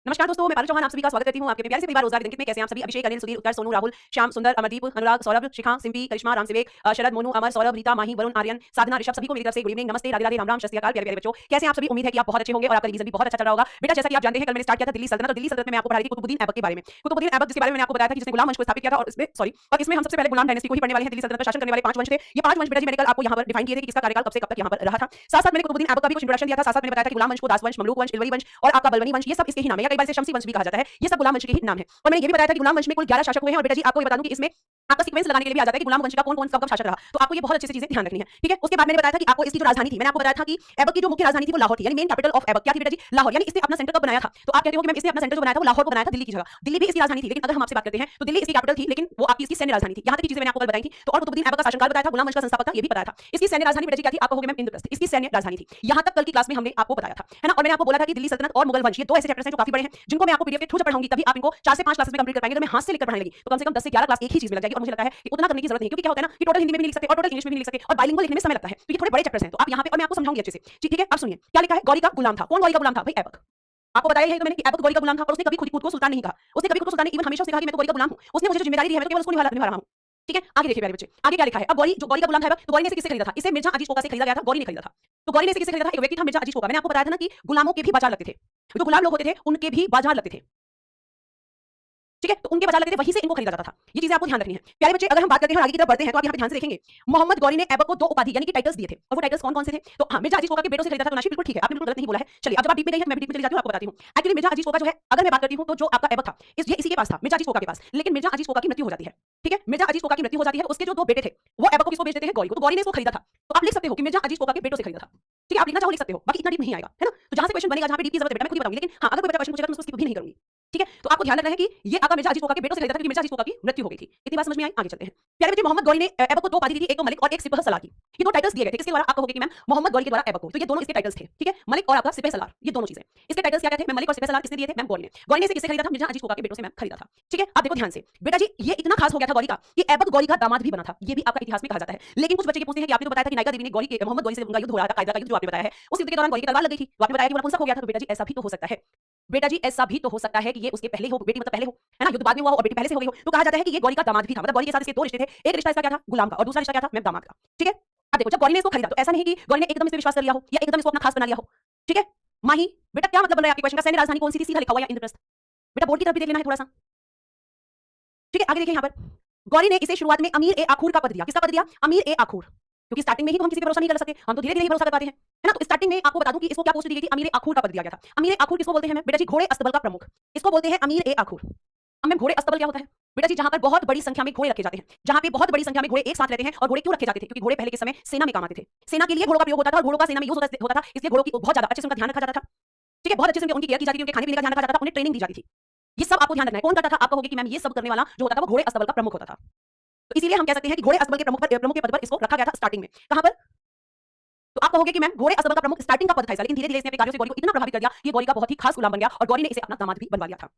नमस्कार दोस्तों, मैं पारुल चौहान आप सभी का स्वागत करती हूं आपके प्यारे से परिवार रोजगार के में। कैसे हैं आप सभी? अभिषेक, अनिल, सुधीर, उत्कर्ष, सोनू, राहुल, श्याम, सुंदर, अमरदीप, अनुराग, सौरभ, शिखा, सिंपी, करिश्मा, रामसेवक, शरद, मोनू, अमर, सौरभ, रीता, माही, वरुण, आर्यन, साधना, ऋषभ, सभी को मेरी तरफ से गुड इवनिंग, नमस्ते, राधे राधे, राम राम, सत श्री अकाल। प्यारे प्यारे बच्चों, कैसे हैं आप सभी? उम्मीद है कि आप बहुत अच्छे होंगे और आपका रिवीजन भी बहुत अच्छा चल रहा होगा। बेटा, जैसा कि आप जानते हैं, कल मैंने स्टार्ट किया था दिल्ली सल्तनत, और दिल्ली सल्तनत में आपको पढ़ा रही थी कुतुबुद्दीन ऐबक के बारे में। कुतुबुद्दीन ऐबक जिसके बारे में मैंने आपको बताया था कि जिसने गुलाम वंश को स्थापित किया था, और इसमें हम सबसे पहले गुलाम डायनेस्टी को ही पढ़ने वाले हैं। दिल्ली सल्तनत पर शासन करने वाले 5 वंश थे। ये 5 वंश बेटा जी मैंने कल आपको यहाँ पर डिफाइन किए थे कि किसका कार्यकाल कब से कब तक यहाँ पर रहा था। साथ साथ मैंने कुतुबुद्दीन ऐबक का भी कुछ इंट्रोडक्शन दिया था। साथ साथ मैंने बताया था कि गुलाम वंश को दास वंश, ममलूक वंश, इल्वरी वंश और आपका बलबनी वंश, ये सब इसके ही नाम है, या कई बार इसे शमसी वंश भी कहा जाता है। ये सब गुलाम वंश के ही नाम है। और मैंने ये भी बताया था कि गुलाम वंश में कुल 11 शासक हुए हैं। और बेटा जी आपको ये बता दूं कि इसमें आपका सीक्वेंस लगाने के लिए भी आ जाता है कि गुलाम वंश का कौन कौन कब शासक रहा। तो आपको ये बहुत अच्छे से चीजें ध्यान रखनी है, ठीक है। उसके बाद मैंने बताया था कि आपको इसकी जो राजधानी थी, मैंने आपको बताया था कि ऐबक की जो मुख्य राजधानी थी वो लाहौर थी, यानी मेन कैपिटल ऑफ ऐबक क्या थी बेटा जी? लाहौर। यानी इसने अपना सेंटर कब बनाया था? तो आप कहते हो कि मैम इसने अपना सेंटर जो बनाया था वो लाहौर को बनाया था, दिल्ली की जगह। दिल्ली भी इसकी राजधानी थी, लेकिन अगर हम आपसे बात करते हैं तो दिल्ली इसकी कैपिटल थी, लेकिन वो आपकी इसकी सैन्य राजधानी थी। यहाँ तक की चीजें मैंने आपको कल बताई थी। तो और कुतुबुद्दीन ऐबक का शासनकाल बताया था, गुलाम वंश का संस्थापक था, ये भी बताया था। इसकी सैन्य राजधानी बेटा जी क्या थी? आप कहोगे मैम इंद्रप्रस्थ, इसकी सैन्य राजधानी थी। यहाँ तक कल की क्लास में हमने आपको बताया था, है ना। और मैंने आपको बोला था कि दिल्ली सल्तनत और मुगल वंश, ये दो ऐसे चैप्टर्स हैं जो काफी बड़े हैं, जिनको मैं आपको पीडीएफ के थ्रू पढ़ाऊंगी, तभी आप इनको 4 से 5 क्लासेस में कंप्लीट कर पाएंगे। तो मैं हाथ से लेकर पढ़ाने लगी तो कम से कम 10 से 11 क्लास एक ही चीज में लग जाएगी, और मुझे लगता है कि उतना करने की जरूरत नहीं, क्योंकि क्या होता है ना कि टोटल हिंदी में भी नहीं लिख सकते और टोटल इंग्लिश में भी नहीं लिख सकते, और बाइलिंगुअल लिखने में समय लगता है। तो ये थोड़े बड़े चैप्टर्स हैं, तो आप यहाँ पे, और मैं आपको समझाऊंगी अच्छे से, ठीक है। अब सुनिए क्या लिखा है। गौरी का गुलाम था। कौन गौरी का गुलाम था? भाई ऐबक। आपको बताया है तो मैंने कि ऐबक गौरी का गुलाम था, और उसने कभी खुद को सुल्तान नहीं कहा। उसने कभी खुद को सुल्तान नहीं, इवन हमेशा उसने कहा कि मैं तो गौरी का गुलाम हूं। उसने मुझे जो जिम्मेदारी दी है मैं तो केवल उसको निभा रहा हूं, ठीक है। आगे देखिए प्यारे बच्चे, आगे क्या लिखा है। अब गौरी, जो गौरी का गुलाम था, तो गौरी ने इसे किससे खरीदा था? इसे मिर्जा अजीज कोका से खरीदा गया था, गौरी ने खरीदा था। तो गौरी ने इसे किससे खरीदा था? एक व्यक्ति था मिर्जा अजीज कोका। मैंने आपको बताया था ना कि गुलामों के भी बाजार लगते थे, जो गुलाम लोग होते थे उनके भी बाजार लगते थे, ठीक है। तो उनके बाजार लगते थे, वहीं से इनको खरीदा जाता था। ये चीजें आपको ध्यान रखनी है प्यारे बच्चे। अगर हम बात करते हैं और आगे की तरफ बढ़ते हैं तो आप यहाँ पे ध्यान से देखेंगे, मोहम्मद गौरी ने ऐबक को 2 उपाधि यानी कि टाइटल्स दिए थे, और वो टाइटल्स कौन कौन से थे? तो हाँ, मिर्जा अजीज कोका के बेटों से खरीदा था, तो नाशिर बिल्कुल ठीक है, आपने बिल्कुल गलत नहीं बोला है। चलिए अब जब आप डीप में गई हैं तो मैं भी डीप में चली जाती हूँ, आपको बताती हूँ। एक्चुअली मिर्जा अजीज कोका जो है, अगर मैं बात करती हूँ तो जो आपका ऐबक था ये इसी के पास था, मिर्जा अजीज कोका के पास। लेकिन मिर्जा अजीज कोका की मृत्यु हो जाती है, ठीक है। मिर्जा अजीज कोका की मृत्यु हो जाती है, उसके जो 2 बेटे थे वो ऐबक को किसको बेच देते हैं? गौरी को। तो गौरी ने इसको खरीदा था। तो आप लिख सकते हो कि मिर्जा अजीज कोका के बेटों से खरीदा था, ठीक है। आप लिखना चाहो लिख सकते हो, बाकी इतना डीप नहीं आएगा, है ना। तो जहां से क्वेश्चन बनेगा, जहां पे डीप की जरूरत है बेटा मैं खुद ही बताऊंगी, लेकिन हाँ अगर कोई बच्चा क्वेश्चन पूछेगा तो मैं उसको स्किप भी नहीं करूंगी, ठीक है। तो आपको ध्यान रखना है कि ये आपका मिर्जा अजीज कोका के बेटों से खरीदा था, क्योंकि मिर्जा अजीज कोका की मृत्यु हो गई थी। इतनी बात समझ में आई? आगे चलते हैं प्यारे बच्चे। मोहम्मद गौरी ने ऐबक को 2 उपाधि दी थी, एक तो मलिक और एक सिपह सलार की। ये 2 टाइटल्स दिए गए थे किसके द्वारा? आप कहोगे कि मैम मोहम्मद गौरी के द्वारा ऐबक को। तो ये दोनों इसके टाइटल्स थे, ठीक है। मलिक और आपका सिपह सलार, ये दोनों चीजें इसके टाइटल्स क्या थे? मैम मलिक और सिपह सलार किसने दिए थे? मैम गौरी ने। गौरी ने इसे किससे खरीदा था? मिर्जा अजीज कोका के बेटों से मैम खरीदा था, ठीक है। आप देखो ध्यान से बेटा जी, ये इतना खास हो गया था गौरी का कि ऐबक गौरी का दामाद भी बना था, ये भी आपका इतिहास में कहा जाता है। लेकिन कुछ बच्चे ये पूछते हैं कि आपने तो बताया था कि नायका देवी ने गौरी के मोहम्मद गौरी से उनका युद्ध हो रहा था, कायदा का युद्ध जो आपने बताया है, उस युद्ध के दौरान गौरी की तलवार लग गई थी, तो आपने बताया कि वो नपुंसक हो गया था। तो बेटा जी ऐसा भी तो हो सकता है, बेटा जी ऐसा भी तो हो सकता है कि ये उसके पहले हो, बेटी मतलब पहले हो, है ना, युद्ध बाद में हुआ हो और बेटी पहले से हो गई हो। तो कहा जाता है कि ये गौरी का दामाद भी था, मतलब गौरी के साथ इसके 2 रिश्ते थे। एक रिश्ता इसका क्या था? गुलाम का, और दूसरा रिश्ता क्या था? मैम दामाद का, ठीक है। अब देखो जब गौरी ने इसको खरीदा तो ऐसा नहीं कि गौरी ने एकदम इस पे विश्वास कर लिया हो या एकदम इसको अपना खास बना लिया हो, ठीक है। माही बेटा क्या मतलब बन रहा है आपके क्वेश्चन का? सैन्य राजधानी कौन सी थी? सीधा लिखा हुआ या इंद्रप्रस्थ? बेटा बोर्ड की तरफ भी देख लेना है थोड़ा सा, ठीक है। आगे देखिए यहाँ पर गौरी ने इसे शुरुआत में अमीर ए आखूर का पद दिया। किसका पद दिया? अमीर ए आखूर, क्योंकि स्टार्टिंग में ही तो हम किसी पे भरोसा नहीं कर सकते, हम तो धीरे धीरे ही भरोसा कर पाते हैं, है ना। तो स्टार्टिंग में आपको बता दूं कि इसको क्या पोस्ट दी गई थी? अमीर ए आखूर का पद दिया गया था। अमीर ए आखूर किसको बोलते हैं? बेटा जी घोड़े अस्तबल का प्रमुख, इसको बोलते हैं अमीर ए आखूर। अब मैम घोड़े अस्तबल क्या होता है? बेटा जी जहां पर बहुत बड़ी संख्या में घोड़े रखे जाते हैं, जहां पे बहुत बड़ी संख्या में घोड़े एक साथ रहते हैं। और घोड़े क्यों रखे जाते थे? क्योंकि घोड़े पहले के समय सेना में काम आते थे, सेना के लिए घोड़ों का प्रयोग होता था, और घोड़ों का सेना में यूज होता था, इसलिए घोड़ों की बहुत ज्यादा अच्छे से उनका ध्यान रखा जाता था, ठीक है। बहुत अच्छे से उनकी केयर की जाती थी, उनके खाने पीने का ध्यान रखा जाता था, उन्हें ट्रेनिंग दी जाती थी। ये सब आपको ध्यान रखना है। कौन करता था? आप कहोगे कि मैम ये सब करने वाला जो होता था वो घोड़े अस्तबल का प्रमुख होता था। तो इसीलिए हम कह सकते हैं कि घोड़े अस्तबल के प्रमुख के पद पर इसको रखा गया था स्टार्टिंग में। कहां पर? तो आप कहोगे कि मैम घोड़े अस्तबल का प्रमुख स्टार्टिंग का पद था, लेकिन धीरे धीरे इसने अपने कार्यों से गौरी को इतना प्रभावित कर दिया कि गौरी का बहुत ही खास गुलाम बन गया, और गौरी ने इसे अपना दामाद भी बनवा लिया था,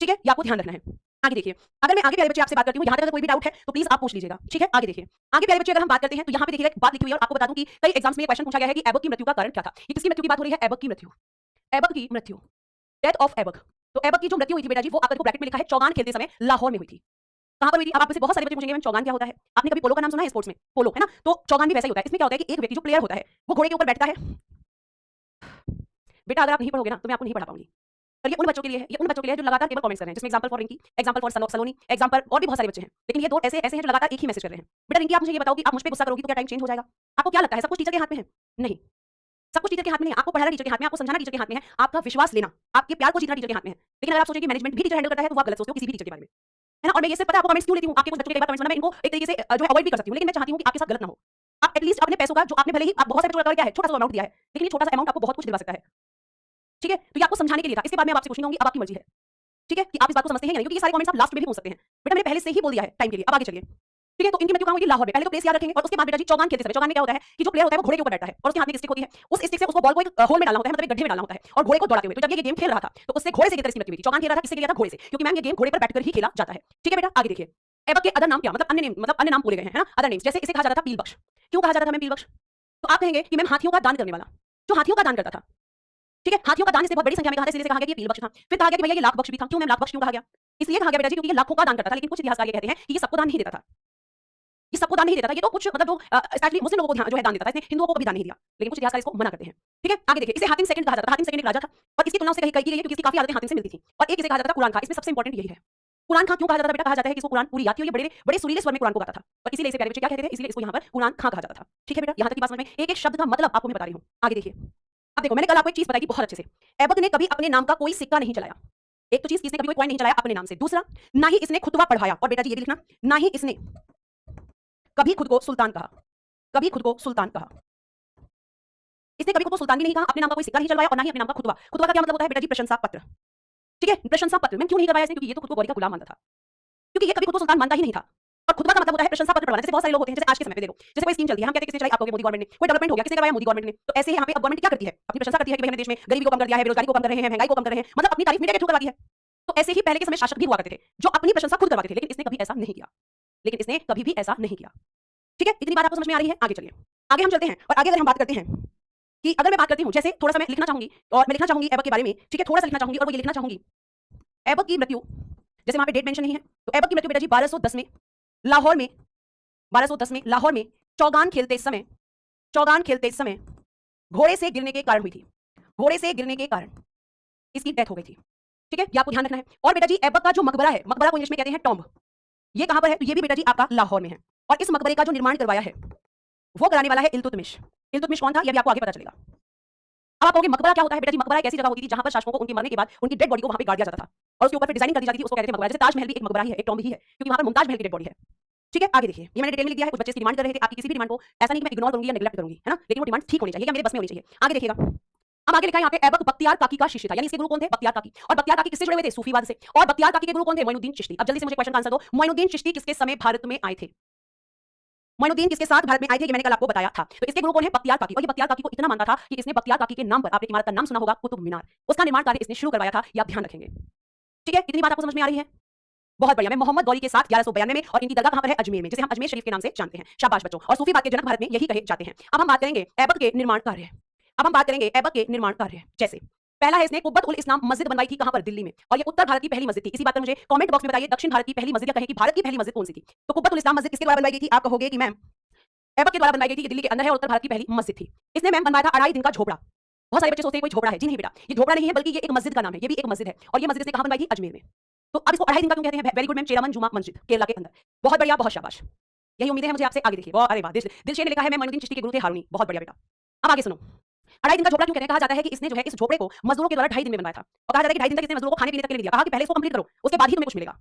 ठीक है। ये आपको ध्यान रखना है। आगे देखिए, अगर मैं आगे प्यारे बच्चे आपसे बात करती हूँ, यहाँ तक अगर कोई भी डाउट है तो प्लीज आप पूछ लीजिएगा, ठीक है। आगे देखिए, आगे प्यारे बच्चे अगर हम बात करते हैं तो यहाँ पे देखिएगा एक बात लिखी हुई है, और आपको बता दूं कि कई एग्जाम्स में ये क्वेश्चन पूछा गया है कि ऐबक की मृत्यु का कारण क्या था। ये किसकी मृत्यु की बात हो रही है? ऐबक की मृत्यु, ऐबक की मृत्यु, डेथ ऑफ ऐबक। तो ऐबक की जो मृत्यु हुई थी बेटा जी, वो आपको देखो ब्रैकेट में लिखा है चौगान खेलते समय लाहौर में हुई थी। कहां पर हुई थी? अब आप में से बहुत सारे बच्चे पूछेंगे मैम चौगान क्या होता है? आपने कभी पोलो का नाम सुना है? स्पोर्ट्स में पोलो, है ना। तो चौगान भी वैसा ही होता है। इसमें क्या होता है कि एक व्यक्ति जो प्लेयर होता है वो घोड़े के ऊपर बैठता है। बेटा अगर आप नहीं पढ़ोगे ना तो मैं आपको नहीं पढ़ा पाऊंगी। और ये उन बच्चों के लिए है, ये उन बच्चों के लिए जो लगातार केवल कमेंट्स कर रहे हैं, जिसमें example for Rinki, example for Saloni, example और भी बहुत सारे बच्चे हैं, लेकिन ये 2 ऐसे ऐसे हैं जो लगातार एक ही मैसेज कर रहे हैं। बेटा रिंकी आप मुझे ये बताओ कि आप मुझ पे गुस्सा करोगी तो क्या टाइम चेंज हो जाएगा? आपको क्या लगता है सब कुछ टीचर के हाथ में है? नहीं, सब कुछ टीचर के हाथ में नहीं है। आपको पढ़ाना टीचर के हाथ में, आपको समझाना टीचर के हाथ में है, आपका विश्वास लेना, आपके प्यार को जीतना टीचर के हाथ में है। लेकिन अगर आप सोचें कि मैनेजमेंट भी टीचर हैंडल करता है तो वो आप गलत सोचते हो किसी भी टीचर के बारे में, है ना। और मैं ये सिर्फ पता है आपको कमेंट्स क्यों लेती हूँ, आपके कुछ बच्चों के कई बार कमेंट्स मैं इनको एक तरीके से जो है अवॉइड भी कर सकती हूँ, लेकिन मैं चाहती हूँ कि आपके साथ गलत ना हो। आप एटलीस्ट अपने पैसों का जो आपने भले ही आप बहुत सारे बच्चों को क्या है छोटा सा अमाउंट दिया है, लेकिन ये छोटा सा अमाउंट आपको बहुत कुछ दिलवा सकता है, ठीक है। तो ये आपको समझाने के लिए था। इसके बाद मैं आपसे पूछूंगी, अब आपकी मर्जी है, ठीक है, कि आप इस बात को समझते हैं या नहीं, क्योंकि ये सारे कमेंट्स आप लास्ट में भी पूछ सकते हैं। बेटा मैंने पहले से ही बोल दिया है टाइम के लिए। अब आगे चलिए, ठीक है। तो इनकी मृत्यु कहाँ हुई? लाहौर में। पहले तो प्लेस याद रखेंगे, और उसके बाद बेटा जी चौगान खेलते समय, चौगान में क्या होता है कि जो प्लेयर होता है वो घोड़े के ऊपर बैठता है और उसके हाथ में एक स्टिक होती है, उस स्टिक से उसको बॉल को एक होल में डालना होता है, मतलब एक गड्ढे में डालना होता है, और घोड़े को दौड़ाते हुए। तो जब ये गेम खेल रहा था तो उससे घोड़े से किस तरह की मृत्यु हुई थी? चौगान खेल रहा था, किससे किया था? घोड़े से, क्योंकि मैम ये गेम घोड़े पर बैठकर ही खेला जाता है, ठीक है बेटा। आगे देखिए, ऐबक के अदर नाम क्या, मतलब अन्य नेम, मतलब अन्य नाम बोले गए हैं, है ना, अदर नेम्स। जैसे इसे कहा जाता था पीलबख्श। क्यों कहा जाता था मैम पीलबख्श? तो आप कहेंगे कि मैम हाथियों का दान करने वाला, जो हाथियों का दान करता था, ठीक है, हाथियों का दान इसने बहुत बड़ी संख्या में कहा था, इसलिए कहा गया कि ये पील बख्श था। फिर कहा गया कि भैया ये लाख बख्श भी था। क्यों मैम लाख बख्श क्यों कहा गया? इसलिए कहा गया बेटा जी क्योंकि ये लाखों का दान करता था, लेकिन कुछ इतिहासकार ये कहते हैं कि ये सबको दान नहीं देता था। ये सबको दान नहीं देता था, ये तो कुछ मतलब जो स्पेशली मुस्लिम लोगों को जो है दान देता था, इसने हिंदुओं को कभी दान नहीं दिया, लेकिन कुछ इतिहासकार इसको मना करते हैं। ठीक है, आगे देखिए, इसे हातिम सेकंड कहा जाता था। हातिम सेकंड एक राजा था और इसकी तुलना उससे कही गई है क्योंकि इसकी काफी आदतें हातिम से मिलती थी। और एक इसे कहा जाता था कुरान खां। इसमें सबसे इंपॉर्टेंट यही है, कुरान खां क्यों कहा जाता था बेटा? कहा जाता है कि इसको कुरान पूरी याद थी और ये बड़े बड़े सुरीले स्वर में कुरान को गाता था और इसीलिए इसे प्यारे बच्चे क्या कहते थे, इसलिए इसको यहाँ पर कुरान खां कहा जाता था। ठीक है बेटा, यहाँ तक की बात समझ में? एक एक शब्द का मतलब आपको मैं बता रही हूँ। आगे देखिए, अब देखो मैंने कल आपको एक चीज बताई थी बहुत अच्छे से। ऐबक ने कभी अपने नाम का कोई सिक्का नहीं चलाया। एक तो चीज, इसने कभी कोई कॉइन नहीं चलाया अपने नाम से। दूसरा, ना ही इसने खुतबा पढ़ाया। और बेटा जी ये भी लिखना, ना ही इसने कभी खुद को सुल्तान कहा। कभी खुद को सुल्तान कहा। इसने कभी खुद को सुल्तान भी नहीं कहा, अपने नाम का कोई सिक्का नहीं चलवाया और ना ही अपने नाम का खुतबा। खुतबा का क्या मतलब होता है बेटा जी? प्रशंसा पत्र। ठीक है, प्रशंसा पत्र। मैं क्यों नहीं करवाया इसने? क्योंकि ये तो खुद को गौरी का गुलाम मानता था, क्योंकि ये कभी खुद को सुल्तान मानता ही नहीं था। और खुतबा का मतलब होता है प्रशंसा पत्र पढ़वाना। जैसे बहुत सारे लोग होते हैं, जैसे आज के समय पे देखो, जैसे कोई स्कीम चलती है, हम कहते हैं किसने चलाई? आप कहोगे मोदी गवर्नमेंट ने। कोई डेवलपमेंट हो गया, किसने करवाया? मोदी गवर्नमेंट ने। तो ऐसे ही यहाँ पे अब गवर्नमेंट क्या करती है? अपनी प्रशंसा करती है कि भाई हमने देश में गरीबी को कम कर दिया है, बेरोजगारी को कम कर रहे हैं, महंगाई को कम कर रहे हैं, मतलब अपनी तारीफ मीडिया के थ्रू करवाती है। तो ऐसे ही पहले के समय शासक भी हुआ करते थे जो अपनी प्रशंसा खुद करवाते थे, लेकिन इसने कभी ऐसा नहीं किया। लेकिन इसने कभी भी ऐसा नहीं किया। ठीक है, इतनी बात आपको समझ में आ रही है? आगे चलिए, आगे हम चलते हैं। और आगे अगर हम बात करते हैं कि अगर मैं बात करती हूँ, जैसे थोड़ा सा मैं लिखना चाहूंगी और मैं लिखना चाहूंगी ऐबक के बारे में। ठीक है, थोड़ा सा लिखना चाहूंगी और वो ये लिखना चाहूंगी, ऐबक की मृत्यु, जैसे वहां पे डेट मेंशन नहीं है, तो ऐबक की मृत्यु बेटा जी 1210 में लाहौर में, 1210 में लाहौर में चौगान खेलते समय घोड़े से गिरने के कारण हुई थी। घोड़े से गिरने के कारण इसकी डेथ हो गई थी। ठीक है, ये आपको ध्यान रखना है। और बेटा जी ऐबक का जो मकबरा है, मकबरा को इंग्लिश में कहते हैं टॉम्ब, ये कहां पर है? तो ये भी बेटा जी आपका लाहौर में है। और इस मकबरे का जो निर्माण करवाया है वो कराने वाला है इल्तुतमिश। इल्तुतमिश कौन था ये भी आपको आगे पता चलेगा। अब आप कहोगे मकबरा क्या होता है? बेटा जी मकबरा एक ऐसी जगह होती थी जहां पर शासकों को उनके मरने के बाद उनकी डेड बॉडी को वहां पे गाड़ दिया जाता था और उसके ऊपर फिर डिजाइनिंग कर दी जाती थी, उसको कहते थे मकबरा। जैसे ताजमहल भी एक मकबरा ही है, एक टॉम्ब ही है, क्योंकि वहां पर मुमताज महल की डेड बॉडी है। ठीक है, आगे देखिए, ये मैंने डिटेल में लिख दिया है। कुछ बच्चे इसकी डिमांड कर रहे थे, आपकी किसी भी डिमांड को ऐसा नहीं कि मैं इग्नोर करूंगी या नेगलेक्ट करूंगी, है ना, लेकिन वो डिमांड ठीक होनी चाहिए या मेरे बस में होनी चाहिए। आगे देखिएगा, अब आगे लिखा है यहाँ पे ऐबक बख्तियार काकी का शिष्य था, यानी इसके गुरु कौन थे? बख्तियार काकी। और बख्तियार काकी किससे जुड़े हुए थे? सूफीवाद से। और बख्तियार काकी के गुरु कौन थे? मोइनुद्दीन चिश्ती। अब जल्दी से मुझे क्वेश्चन का आंसर दो, मोइनुद्दीन चिश्ती किसके समय भारत में आए थे? मोइनुद्दीन किसके साथ भारत में आए थे? ये मैंने कल आपको बताया था। तो इसके गुरु कौन है? बख्तियार काकी। और ये बख्तियार काकी को इतना मानता था कि इसने बख्तियार काकी के नाम पर, आपने इमारत का नाम सुना होगा कुतुब मीनार, उसका निर्माण कार्य इसने शुरू करवाया था, ये आप ध्यान रखेंगे। ठीक है, इतनी बात आपको समझ में आ रही है? बहुत बढ़िया। मैं मोहम्मद गौरी के साथ 1192 में, और इनकी दरगाह कहां पर है? अजमेर में, जिसे हम अजमेर शरीफ के नाम से जानते हैं। शाबाश बच्चों। और सूफी बात के जनक भारत में यही कहे जाते हैं। अब हम बात करेंगे ऐबक के निर्माण कार्य। अब हम बात करेंगे ऐबक के निर्माण कार्य। जैसे पहला है, इसने कुब्बत उल इस्लाम मस्जिद बनवाई थी। कहां पर? दिल्ली में। और ये उत्तर भारत की पहली मस्जिद थी। इसी बात पर मुझे कमेंट बॉक्स में बताइए, दक्षिण भारत की पहली मस्जिद या कहें कि भारत की पहली मस्जिद कौन सी थी? तो कुब्बत उल इस्लाम मस्जिद किसके द्वारा बनवाई गई थी? आप कहोगे कि मैम ऐबक के द्वारा बनवाई गई थी, ये दिल्ली के अंदर है और उत्तर भारत की पहली मस्जिद थी। इसने मैम बनवाया था 2.5 दिन का झोपड़ा। बहुत सारे बच्चे सोचते हैं कोई झोपड़ा है। जी नहीं बेटा, ये झोपड़ा नहीं है, बल्कि ये एक मस्जिद का नाम है। ये भी एक मस्जिद है और ये मस्जिद इसने कहां बनवाई थी? अजमेर में। तो अब इसको 2.5 दिन का क्यों कहते हैं? वेरी गुड मैम, चेरामन जुमा मस्जिद केरला के अंदर। बहुत बढ़िया, बहुत शाबाश, यही उम्मीदें हैं मुझे आपसे। आगे देखिए, अरे वाह, दिलशेर ने लिखा है मैं मोइनुद्दीन चिश्ती के गुरु थे हारूनी। बहुत बढ़िया बेटा। अब आगे सुनो, 2.5 दिन का झोपड़ा क्यों कहते हैं? कहा जाता है कि इसने जो है इस झोपड़े को मजदूरों के द्वारा 2.5 दिन में बनवाया था। और कहा जाता है कि 2.5 दिन तक इसने मजदूरों को खाने पीने तक के लिए दिया, कहा कि पहले इसको कंप्लीट करो, उसके बाद ही तुम्हें कुछ मिलेगा।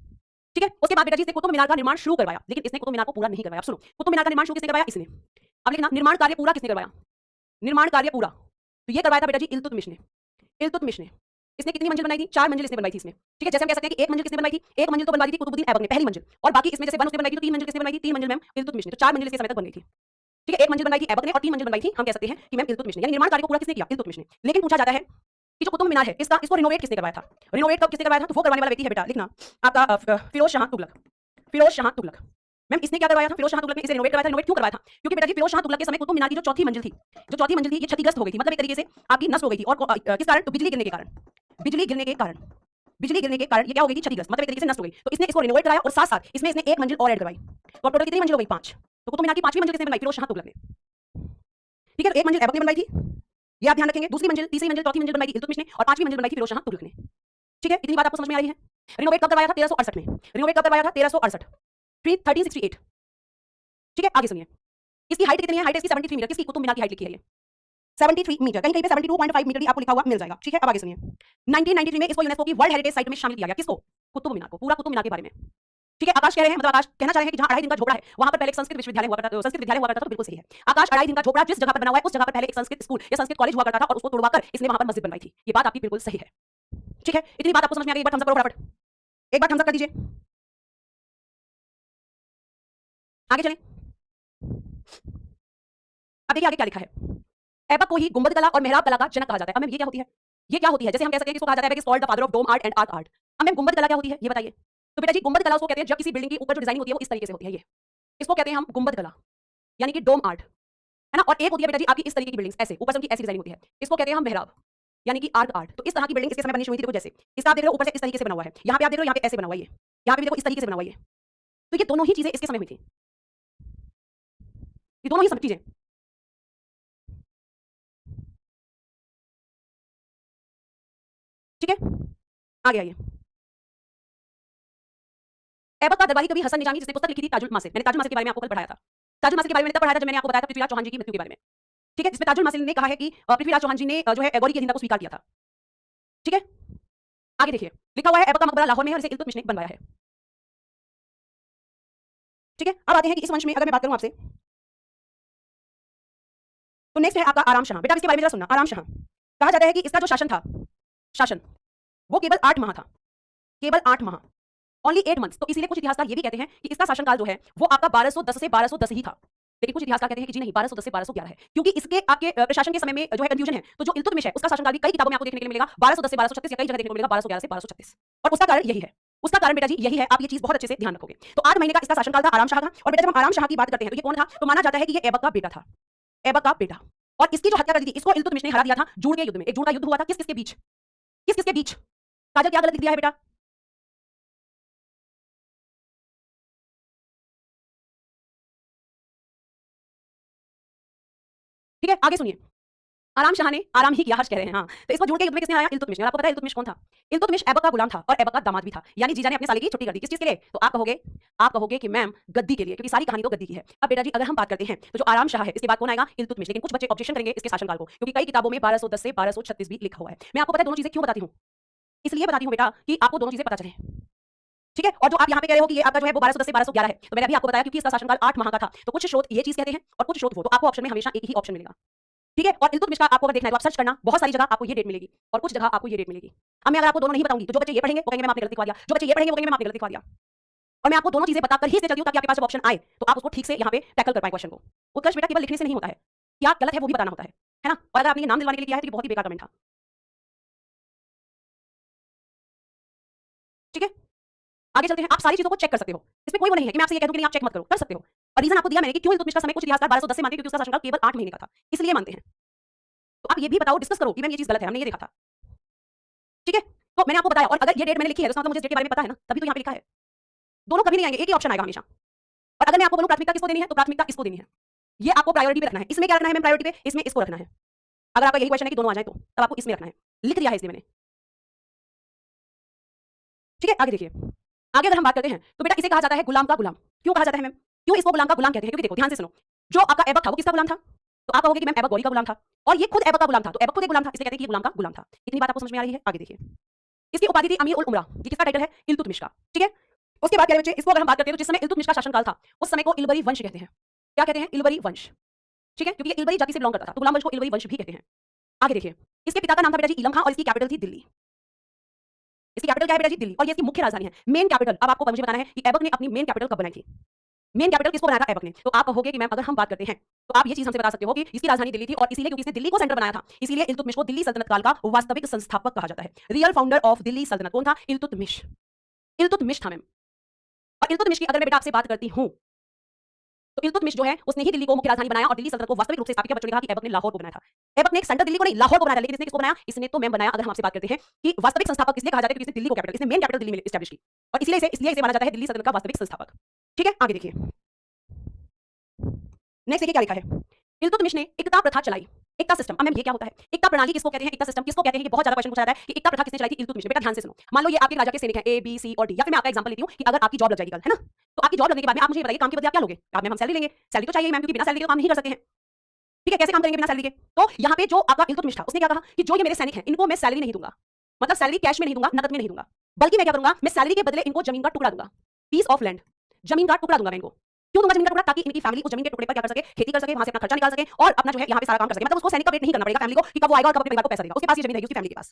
ठीक है, उसके बाद बेटा जी इसने कुतुब मीनार का निर्माण शुरू करवाया, लेकिन इसने कुतुब मीनार को पूरा नहीं करवाया। सुनो, कुतुब मीनार का निर्माण शुरू किसने करवाया? इसने। अब लिखना, निर्माण कार्य पूरा किसने करवाया? निर्माण कार्य पूरा तो ये करवाया था बेटा जी इल्तुतमिश ने। इल्तुतमिश ने। इसने कितनी मंजिल बनाई थी? 4 मंजिल इसने बनवाई थी इसमें। ठीक है, जैसे हम कह सकते हैं कि एक मंजिल किसने बनवाई थी? एक मंजिल तो बनवाई थी कुतुबुद्दीन ऐबक ने, पहली मंजिल। और बाकी इसमें जैसे 1 उसने बनवाई थी, तो 3 मंजिल किसने बनवाई थी? 3 मंजिल मैम इल्तुतमिश ने। तो 4 मंजिल इसके समय तक बन गई थी। ठीक है, एक मंजिल बनवाई थी ऐबक ने और 3 मंजिल बनवाई थी, हम कह सकते हैं कि मैम इल्तुतमिश ने। यानी निर्माण कार्य को पूरा किसने किया? इल्तुतमिश ने। लेकिन पूछा जाता है कि जो कुतुब मीनार है इसको रिनोवेट किसने करवाया था? रिनोवेट कब किसने करवाया था? तो वो करवाने वाला व्यक्ति है बेटा, लिखना आपका फिरोज शाह तुगलक। फिरोज शाह तुगलक। मैम इसने क्या करवाया था? फिरोज शाह तुगलक ने इसे रिनोवेट करवाया था। रिनोवेट क्यों करवाया था? क्योंकि बेटा जी फिरोज शाह तुगलक के समय कुतुब मीनार की जो चौथी मंजिल थी, ये क्षतिग्रस्त हो गई थी, मतलब एक तरीके से आपकी नष्ट हो गई थी। और किस कारण? तो बिजली गिरने के कारण। बिजली गिरने के कारण ये क्या हो गई थी? क्षतिग्रस्त, मतलब एक तरीके से नष्ट हो गई। तो इसने इसको रिनोवेट कराया और साथ साथ इसमें इसने एक मंजिल और ऐड करवाई। तो टोटल कितनी मंजिल हो गई? 5। तो कुतुब मीनार की 5वीं मंजिल किसने बनाई? फिरोज शाह तुगलक ने। ठीक है, तो एक मंजिल ऐबक ने बनवाई थी, ये आप ध्यान रखेंगे। दूसरी मंजिल, तीसरी मंजिल, चौथी मंजिल बनवाई थी इल्तुतमिश ने और 5वीं मंजिल बनवाई थी फिरोज शाह तुगलक ने। ठीक है, इतनी बात आपको समझ में आ रही है? रिनोवेट कब करवाया था? 1368 में। रिनोवेट कब करवाया था? 1368, 1368। ठीक है, आगे सुनिए, इसकी हाइट कितनी है? हाइट इसकी 73 मीटर। किसकी? कुतुब मीनार की हाइट लिखी है ये 73 मीटर। कहीं कहीं पे 72.5 मीटर भी आपको लिखा हुआ मिल जाएगा। ठीक है, अब आगे सुनिए, 1993 में इसको यूनेस्को की वर्ल्ड हेरिटेज साइट में शामिल किया गया। किसको? कुतुब मीनार को, पूरा कुतुब मीनार के बारे में। ठीक है, आकाश कह रहे हैं, मतलब आकाश कहना चाह रहे हैं कि जहां 2.5 दिन का झोपड़ा है वहां पर पहले एक संस्कृत विश्वविद्यालय हुआ करता था, संस्कृत विद्यालय हुआ करता था। तो बिल्कुल सही है, आकाश 2.5 दिन का झोपड़ा जिस जगह पर बना हुआ है उस जगह पर पहले एक संस्कृत स्कूल या संस्कृत कॉलेज हुआ करता था और उसको तोड़वाकर इसने वहां पर मस्जिद बनवाई थी। ये बात आपकी बिल्कुल सही है। ठीक है, इतनी बात आपको समझ में आ गई? एक बार थम्स अप करो फटाफट, एक बार थम्स अप कर दीजिए। आगे चलें, अब देखिए आगे क्या लिखा है। ऐबक को ही गुंबद कला और मेहराब कला का जनक कहा जाता है। अब मैम ये क्या होती है? ये क्या होती है? जैसे हम कह सकते हैं कि इसको कहा जाता है कि called the father of dome art and arch art. अब मैम गुंबद कला क्या होती है ये बताइए? तो बेटा जी गुंबद कला उसको कहते हैं जब किसी बिल्डिंग की ऊपर जो डिजाइन होती है वो इस तरीके से होती है, ये इसको कहते हैं हम गुंबद कला, यानी कि डोम आर्ट, है ना। और एक होती है बेटा जी आपकी इस तरीके की बिल्डिंग्स, ऐसे ऊपर से उनकी ऐसी डिजाइन होती है, इसको कहते हैं हम मेहराब। यानी कि आर्क आर्ट। तो इस तरह की बिल्डिंग इसके समय बननी शुरू हुई थी, देखो जैसे इसका आप देख रहे हो ऊपर से इस तरीके से बना हुआ है, यहाँ पे आप देख रहे हो यहाँ पे ऐसे बना हुआ है ये, यहाँ पे भी देखो इस तरीके से बना हुआ है ये। तो ये दोनों ही चीजें इसके समय हुई थी, ये दोनों ही सब चीजें। ठीक है, आगे आइए। ऐबक का दरबारी कवि हसन निजामी जिसने पुस्तक लिखी थी ताजुल मासिर, मैंने ताजुल मासिर के बारे में आपको कल पढ़ाया था। ताजुल मासिर के बारे में तब पढ़ाया था जब मैंने आपको बताया था पृथ्वीराज चौहान जी की मृत्यु के बारे में। ठीक है, जिसमें ताजुल मासिर ने कहा है कि पृथ्वीराज चौहान जी ने जो है एगोरी की अधीनता को स्वीकार किया था। ठीक है, आगे देखिए लिखा हुआ है ऐबक का मकबरा लाहौर में है और इसे इल्तुतमिश ने बनवाया है। ठीक है, अब आते हैं कि इस वंश में अगर मैं बात करूं आपसे, तो नेक्स्ट है आपका आराम शाह। बेटा इसके बारे में जरा सुनना। आराम शाह कहा जाता है कि इसका जो शासन था, शासन वो केवल 8 माह था, केवल 8 माह, ओनली 8 मंथ्स। तो इसीलिए कुछ इतिहासकार ये भी कहते हैं कि इसका शासनकाल जो है वो आपका 1210 से 1210 ही था, लेकिन कुछ इतिहासकार कहते हैं कि जी नहीं 1210 से 1211 है, क्योंकि इसके आपके प्रशासन के समय में जो है कंफ्यूजन है। तो जो इल्तुतमिश है उसका शासनकाल भी कई किताबों में आपको देखने के लिए मिलेगा 1210 से 1236 या कई जगह देखने को मिलेगा 1211 से 1236, और उसका कारण यही है। उसका कारण बेटा जी यही है, आप ये चीज बहुत अच्छे से ध्यान रखोगे। तो 8 महीने का इसका शासनकाल था आराम शाह का। और बेटा जब हम आराम शाह की बात करते हैं तो ये कौन था, तो माना जाता है कि ये ऐबक का बेटा था, ऐबक का बेटा। और इसकी जो हत्या कर दी थी इसको इल्तुतमिश ने हरा दिया था जूड़ के युद्ध में। एक जूड़ का युद्ध हुआ था किस किसके बीच, किस किसके बीच। काजल क्या गलत लिख दिया है बेटा, ठीक है आगे सुनिए। आराम शाह ने आराम ही किया, हर्ष कह रहे हैं हाँ। तो इसको जुड़ के युद्ध में किसने आया, इल्तुतमिश ने। और आपको पता है इल्तुतमिश कौन था, इल्तुतमिश ऐबक का गुलाम था और ऐबक का दामाद भी था। यानी जीजा ने अपने साले की छुट्टी कर दी, किस चीज के लिए, तो आप कहोगे कि मैम गद्दी के लिए, क्योंकि सारी कहानी तो गद्दी की है। अब बेटा जी अगर हम बात करते हैं तो जो आराम शाह है इसके बाद कौन आएगा, इल्तुतमिश। लेकिन कुछ बच्चे ऑब्जेक्शन करेंगे इसके शासनकाल को, क्योंकि कई किताबों में 1210 से 1236 भी लिखा हुआ है। मैं आपको पता है दोनों चीजें क्यों बताती हूँ, इसलिए बताती हूँ बेटा कि आपको दोनों चीजें पता चले। ठीक है, और जो आप यहाँ पे कह रहे हो कि ये आपका जो है वो 1210 से 1211 है, तो मैंने अभी आपको बताया क्योंकि इसका शासनकाल 8 माह का था। तो कुछ स्रोत ये चीज कहते हैं और कुछ स्रोत वो, तो आपको ऑप्शन में हमेशा एक ही ऑप्शन मिलेगा। ठीक है, और इल्तुतमिश का आपको अगर देखना है तो आप सर्च करना, बहुत सारी जगह आपको ये डेट मिलेगी और कुछ जगह आपको ये डेट मिलेगी। अब मैं अगर आपको दोनों नहीं बताऊंगी तो जो बच्चे ये पढ़ेंगे वो कहेंगे मैं आपने गलत लिखवा दिया, जो बच्चे ये पढ़ेंगे वो कहेंगे मैं आपने गलत लिखवा दिया। और मैं आपको दोनों चीजें बताकर ही इसलिए चलती हूँ ताकि आपके पास जब ऑप्शन आए तो आप उसको ठीक से यहाँ पे टैकल कर पाए क्वेश्चन को। उत्कर्ष बेटा केवल लिखने से नहीं होता है, क्या गलत है वो भी बताना होता है ना। और अगर आपने ये नाम दिलवाने के लिए किया है तो ये बहुत ही बेकार कमेंट था। ठीक है, आगे चलते हैं। आप सारी चीजों को चेक कर सकते हो, इसमें कोई वो नहीं है कि मैं आपसे ये कह दूं कि नहीं आप चेक मत करो, कर सकते हो। और रीजन आपको दिया मैंने कि क्यों इल्तुतमिश का समय कुछ इतिहासकार 1210 से मानते हैं, क्योंकि उसका शासनकाल केवल 8 महीने का था, इसलिए मानते हैं। तो आप ये भी बताओ, डिस्कस करो कि मैम ये चीज गलत है, हमने ये देखा था। ठीक है, तो मैंने आपको बताया, और अगर ये डेट मैंने लिखी है तो इसका मतलब मुझे डेट के बारे में पता है ना, तभी तो यहाँ पे लिखा है। दोनों कभी नहीं आएंगे, एक ही ऑप्शन आएगा हमेशा। और अगर मैं आपको बोलूं प्राथमिकता किसको देनी है, तो प्राथमिकता इसको देनी है। ये आपको प्रायोरिटी पे रखना है। इसमें क्या रखना है मैम, प्रायोरिटी पे इसमें इसको रखना है। अगर आपका यही क्वेश्चन है कि दोनों आ जाए तो तब आपको इसमें रखना है, लिख दिया है इसलिए मैंने। ठीक है, आगे देखिए। आगे अगर हम बात करते हैं तो बेटा इसे कहा जाता है गुलाम का गुलाम। क्यों कहा जाता है मैम, क्यों इसको गुलाम का गुलाम कहते हैं, क्योंकि देखो ध्यान से सुनो, जो आपका ऐबक था वो किसका गुलाम था, तो आप कहोगे कि मैम ऐबक गौरी का गुलाम था, और ये खुद ऐबक का गुलाम था, तो ऐबक खुद एक गुलाम था, इसलिए कहते हैं कि ये गुलाम का गुलाम था। इतनी बात आपको समझ में आ रही है, आगे देखिए। इसकी उपाधि थी अमीर उल उमरा, ये किसका टाइटल है, इल्तुतमिश का। ठीक है, उसके बाद कह रहे बच्चे इसको अगर हम बात करते हैं तो जिस समय इल्तुतमिश का शासनकाल था उस समय को इलबरी वंश कहते हैं। क्या कहते हैं, इलबरी वंश। ठीक है, क्योंकि ये इलबरी जाति से बिलोंग करता था, तो गुलाम वंश को इलबरी वंश भी कहते हैं। आगे देखिए, इसके पिता का नाम था बेटा जी इलम खां और इसकी कैपिटल थी दिल्ली। इसकी कैपिटल क्या है बेटा जी, दिल्ली, और ये इसकी मुख्य राजधानी है। मेन कैपिटल अब आपको मुझे बताना है कि ऐबक ने अपनी मेन कैपिटल कब बनाई थी, मेन कैपिटल किसको बनाया था ऐबक ने। तो आप कहोगे कि मैम अगर हम बात करते हैं तो आप ये चीज हमसे बता सकते हो कि इसकी राजधानी दिल्ली थी, और इसीलिए क्योंकि इसने दिल्ली को सेंटर बनाया था इसीलिए इल्तुतमिश को दिल्ली सल्तनत काल का वास्तविक संस्थापक कहा जाता है। रियल फाउंडर ऑफ दिल्ली सल्तनत कौन था, इल्तुतमिश। इल्तुतमिश था मैम। और इल्तुतमिश की अगर मैं बेटा आपसे बात करती हूं तो इल्तुतमिश जो है उसने ही दिल्ली को मुख्य राजधानी बनाया और दिल्ली सल्तनत को वास्तविक रूप से स्थापित किया। बच्चों ने कहा कि ऐबक ने लाहौर को बनाया था। ऐबक ने सेंटर दिल्ली को नहीं लाहौर को बनाया था, लेकिन इसने किसको बनाया, इसने तो मैम बनाया। अगर हम आपसे बात करते हैं कि वास्तविक संस्थापक इसलिए कहा जाता है क्योंकि इसने दिल्ली को कैपिटल, इसने मेन कैपिटल दिल्ली में एस्टैब्लिश की, और इसलिए इसे माना जाता है दिल्ली सल्तनत का वास्तविक संस्थापक। ठीक है, आगे देखिए। नेक्स्ट देखिए क्या लिखा है, इल्तुतमिश ने एकता प्रथा चलाई। एकता सिस्टम, अब मैम ये क्या होता है, एकता प्रणाली किसको कहते हैं, एकता सिस्टम किसको कहते हैं, ये बहुत ज्यादा क्वेश्चन पूछा जाता है कि एकता प्रथा किसने चलाई थी, इल्तुतमिश ने। बेटा ध्यान से सुनो, मान लो ये आपके राजा के सैनिक हैं ए बी सी और डी, या फिर मैं आपका एग्जांपल लेती हूँ कि अगर आपकी जॉब लग जाएगी कल, है ना, तो आपकी जॉब लगने के बाद में आप मुझे बताइए काम के बदले आप क्या लोगे, आप मैम हम सैलरी लेंगे। सैलरी तो चाहिए मैम, क्योंकि बिना सैलरी के तो काम नहीं कर सकते हैं। ठीक है, कैसे काम करेंगे बिना सैलरी के, तो यहाँ पे जो आपका इल्तुतमिश था उसने क्या कहा कि जो ये मेरे सैनिक हैं इनको मैं सैलरी नहीं दूंगा, मतलब सैलरी कैश में नहीं दूंगा, नकद में नहीं दूंगा, बल्कि मैं क्या करूंगा, मैं सैलरी के बदले इनको जमीन का टुकड़ा दूंगा, पीस ऑफ लैंड, जमीन का टुकड़ा दूंगा मैं इनको। क्यों दूंगा जमीन का टुकड़ा, ताकि इनकी फैमिली उस जमीन के टुकड़े पर क्या कर सके, खेती कर सके, वहां से अपना खर्चा निकाल सके और अपना जो है यहाँ पे सारा काम कर सके। मतलब उसको सैनिक का वेट नहीं करना पड़ेगा फैमिली को कि कब वो आएगा और कब अपने परिवार को पैसा देगा, उसके पास ये जमीन है उसकी फैमिली के पास।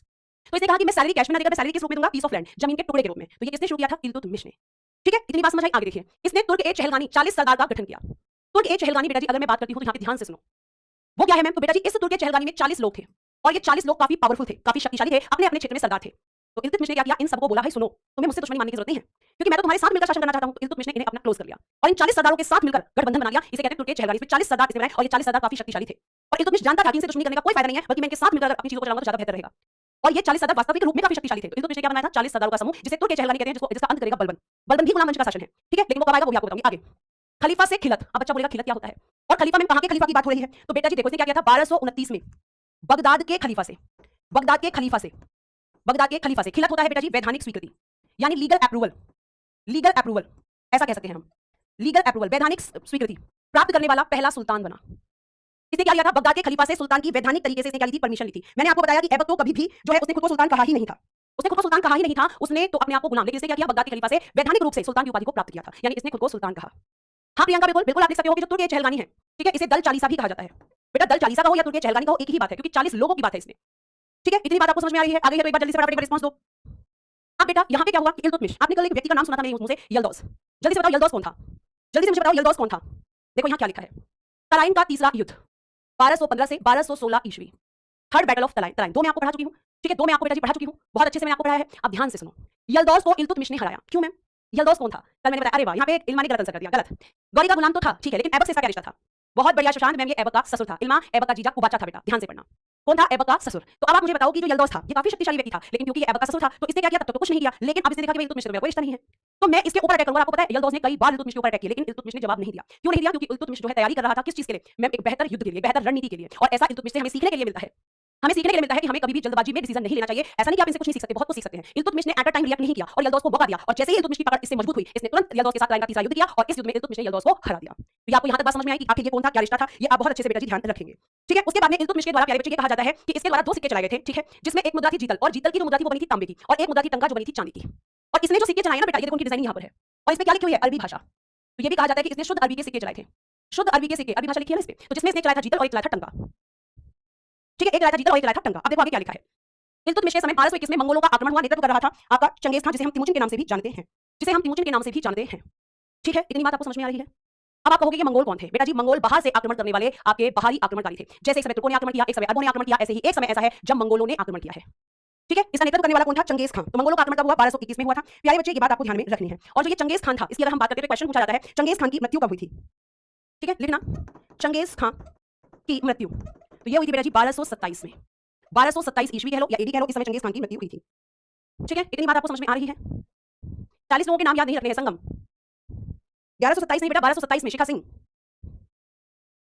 तो इसने कहा कि मैं सैलरी कैश में ना देकर मैं सैलरी किस रूप में दूंगा, पीस ऑफ लैंड, जमीन के टुकड़े के रूप में। तो ये किसने शुरू किया था, इल्तुतमिश ने। ठीक है, इतनी बात समझ आई, आगे देखिए। इसने तुर्क ए चहलगानी 40 सरदार का गठन किया। तुर्क ए चहलगानी बेटा जी अगर मैं बात करती हूँ तो यहाँ पे ध्यान से सुनो, वो क्या है मैम, तो बेटा जी इस तुर्क ए चहलगानी में 40 लोग थे और ये 40 लोग काफी पावरफुल थे, काफी शक्तिशाली थे, अपने अपने क्षेत्र में सरदार थे। तो इल्तुतमिश ने क्या किया, इन सबको बोला भाई सुनो, तुम्हें मुझसे दुश्मनी मानने की जरूरत नहीं है, क्योंकि मैं तो तुम्हारे साथ मिलकर शासन करना चाहता हूं। तो इल्तुतमिश ने इन्हें अपना क्लोज कर लिया और इन 40 सरदारों के साथ मिलकर गठबंधन बना लिया। इसे कहते हैं तुर्क ए चहलगानी। 40 सरदार इसने बनाए और ये 40 सरदार काफी शक्तिशाली थे। और इल्तुतमिश जानता था कि इनसे दुश्मनी करने का कोई फायदा नहीं है, बल्कि मैं इनके साथ मिलकर अगर अपनी चीजों को चलाऊंगा तो ज्यादा बेहतर रहेगा। और ये 40 सदर वास्तविक रूप में काफी शक्तिशाली थे। तो इल्तुतमिश ने क्या बनाया था? 40 सरदारों का समूह, जिसे तुर्क चहलगानी कहते हैं, जिसका अंत करेगा बलबन। बलबन भी गुलाम वंश का शासन है, ठीक है, लेकिन वो कब आएगा वो भी आपको बताऊंगी आगे। खलीफा से खिलत। अब बच्चा बोलेगा खिलत क्या होता है? और खलीफा में कहां के खलीफा की बात हो रही है? तो बेटा जी देखो, इसने क्या किया था 1229 में बगदाद के खलीफा से, बगदाद के खलीफा से, बगदाद के खलीफा से खिलत होता है बेटा जी वैधानिक स्वीकृति, यानी लीगल अप्रूवल, लीगल अप्रूवल ऐसा कह सकते हैं हम, लीगल अप्रूवल, वैधानिक स्वीकृति प्राप्त करने वाला पहला सुल्तान बना। इसने क्या किया था? बगदाद के खलीफा से सुल्तान की वैधानिक तरीके से इसने क्या ली थी? परमिशन ली थी। मैंने आपको बताया कि ऐबक तो कभी भी जो है उसने खुद को सुल्तान कहा ही नहीं था, उसने खुद को सुल्तान कहा ही नहीं था, उसने तो अपने आप को गुलाम, लेकिन इसने क्या किया? बगदाद के खलीफा से वैधानिक रूप से सुल्तान की उपाधि को प्राप्त किया था, यानी इसने खुद को सुल्तान कहा। हाँ प्रियंका, बिल्कुल बिल्कुल आप लिख सकते हो कि जो तुर्क चहलगानी है, ठीक है, इसे दल चालीसा भी कहा जाता है। बेटा दल चालीसा का हो या तुर्क चहलगानी का हो, एक ही बात है, क्योंकि 40 लोगों की बात है इसमें, ठीक है। इतनी बात आपको समझ में आ रही है? आगे है तो एक बार जल्दी से फटाफट एक बार रिस्पांस दो। अब बेटा यहाँ पे क्या हुआ कि इल्तुतमिश, आपने कल एक व्यक्ति का नाम सुना था मेरे मुंह से, यल्दौस। जल्दी से बताओ यल्दौस कौन था? जल्दी से मुझे बताओ यल्दौस कौन था? देखो यहाँ क्या लिखा है, तराइन का तीसरा युद्ध 1215 से 1216 ईस्वी, third battle of Tarain. Tarain दो मैं आपको पढ़ा चुकी हूँ, ठीक है, दो मैं आपको बेटा जी पढ़ा चुकी हूँ, बहुत अच्छे से मैंने आपको पढ़ाया है। अब ध्यान से सुनो, यल्दौस को इल्तुतमिश ने हराया। क्यों मैम? यल्दौस कौन था? कल मैंने बताया, अरे वाह, यहाँ पे इल्मा ने गलत आंसर कर दिया, गलत। गौरी का गुलाम तो था, ठीक है, लेकिन ऐबक से इसका क्या रिश्ता था? बहुत बढ़िया शशांक मैम, ये ऐबक का ससुर था। इल्मा ऐबक का जीजा कुबाचा था बेटा, ध्यान से पढ़ना। कौन था? ऐबक का ससुर। तो अब आप मुझे बताओ कि जो यल्दौस था ये काफी शक्तिशाली व्यक्ति था, लेकिन क्योंकि ये ऐबक का ससुर था तो इसने क्या किया? तब तो कुछ नहीं किया, लेकिन अब इसने देखा कि इल्तुतमिश से कोई रिश्ता नहीं है, तो मैं इसके ऊपर अटैक करूंगा। आपको पता है यल्दौस ने कई बार इल्तुतमिश के ऊपर अटैक किया, लेकिन इल्तुतमिश ने जवाब नहीं दिया। क्यों नहीं दिया? क्योंकि इल्तुतमिश जो है तैयारी कर रहा था किस चीज के लिए? मैम एक बेहतर युद्ध के लिए, बेहतर रणनीति के लिए। और ऐसा इल्तुतमिश से हमें सीखने के लिए मिलता है, हमें सीखने के लिए मिलता है कि हमें कभी भी जल्दबाजी में डिसीजन नहीं लेना चाहिए। ऐसा नहीं कि आप इनसे कुछ नहीं सीख सकते, बहुत कुछ सीख सकते हैं। इल्तुतमिश ने एट अ टाइम रिएक्ट नहीं किया और यल्दौस को मौका दिया, और जैसे ही इल्तुतमिश की पकड़ इससे मजबूत हुई, इसने तुरंत यल्दौस के साथ तराइन का तीसरा युद्ध किया, और इस युद्ध में इल्तुतमिश ने यल्दौस को हरा दिया। तो ये आपको यहाँ तक बात समझ में आई कि आखिर ये कौन था, क्या रिश्ता था, ये आप बहुत अच्छे से बेटा जी ध्यान रखेंगे, ठीक है। उसके बाद में इल्तुतमिश के द्वारा प्यारे बच्चे ये कहा जाता है कि इसके द्वारा दो सिक्के चलाए गए थे, ठीक है, जिसमें एक मुद्रा थी जीतल, और जीतल की जो मुद्रा थी वो बनी थी तांबे की, और एक मुद्रा थी टंका जो बनी थी चांदी की। और इसने जो सिक्के चलाए ना बेटा, ये देखो उनकी डिजाइन यहाँ पर है, और इसमें क्या लिखी हुई है? अरबी भाषा। तो ये भी कहा जाता है कि इसने शुद्ध अरबी के सिक्के चलाए थे, शुद्ध अरबी के सिक्के, अरबी भाषा लिखी है ना इसमें। तो जिसमें इसने चलाया था जीतल और एक चलाया था टंका, ठीक है, एक चलाया था जीतल और एक चलाया था टंका। अब देखो आगे क्या लिखा है। इल्तुतमिश के समय 1221 में मंगोलों का आक्रमण हुआ, नेतृत्व कर रहा था आपका चंगेज खान, जिसे हम तिमुचिन के नाम से भी जानते हैं, जिसे हम तिमुचिन के नाम से भी जानते हैं, ठीक है। इतनी बात आपको समझ में आ रही है? अब आप कहोगे कि मंगोल कौन थे? बेटा जी मंगोल बाहर से आक्रमण करने वाले आपके बाहरी आक्रमणकारी थे। जैसे एक समय तुर्कों ने आक्रमण किया, एक समय अरबों ने आक्रमण किया, ऐसे ही एक समय ऐसा है जब मंगोलों ने आक्रमण किया है, ठीक है। इसका नेतृत्व करने वाला कौन था? Genghis Khan. तो मंगोलों का आक्रमण कब हुआ? 1221 में हुआ था। प्यारे बच्चे ये बात आपको ध्यान में रखनी है। और जो ये चंगेज खान था, इसकी अगर हम बात करते हैं तो क्वेश्चन पूछा जाता है चंगेज खान की मृत्यु कब हुई थी, ठीक है, लिखना चंगेज खान की मृत्यु। तो ये हुई थी बेटा जी 1227 में, 1227 ईस्वी कह लो या एडी कह लो, इस समय चंगेज खान की मृत्यु हुई थी, ठीक है। इतनी बात आपको समझ में आ रही है? 40 लोगों के नाम याद नहीं रखने हैं संगम। 1127 नहीं बेटा, 1227 में शिखा सिंह,